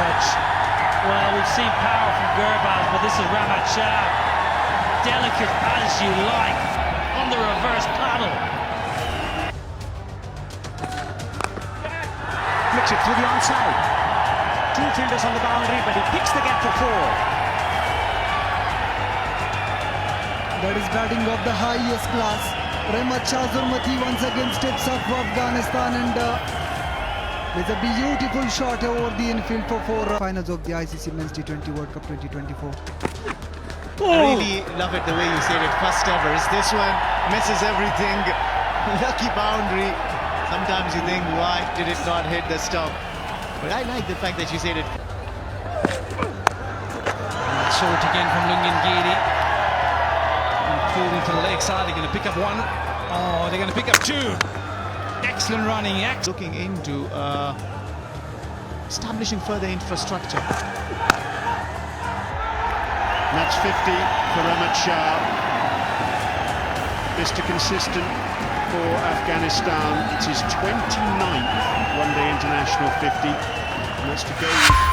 touch. Well, we've seen power from Gurbaz, but this is Rahmat Shah. Delicate as you like on the reverse paddle. Flicks it through the onside. Two fielders on the boundary, but he picks the gap for four. That is batting of the highest class. Rahmat Shah once again steps up for Afghanistan and with a beautiful shot over the infield for four. Finals of the ICC Men's T20 World Cup 2024. I really love it the way you said it. First ever. Is this one misses everything. Lucky boundary. Sometimes you think, why did it not hit the stump? But I like the fact that you said it. Short again from Lungengiri. Pulled into the leg side. They're going to pick up one. Oh, they're going to pick up two. Excellent running. Looking into establishing further infrastructure. Match 50 for Rahmat Shah. Mr. Consistent for Afghanistan. It's his 29th one-day international 50. And that's to go with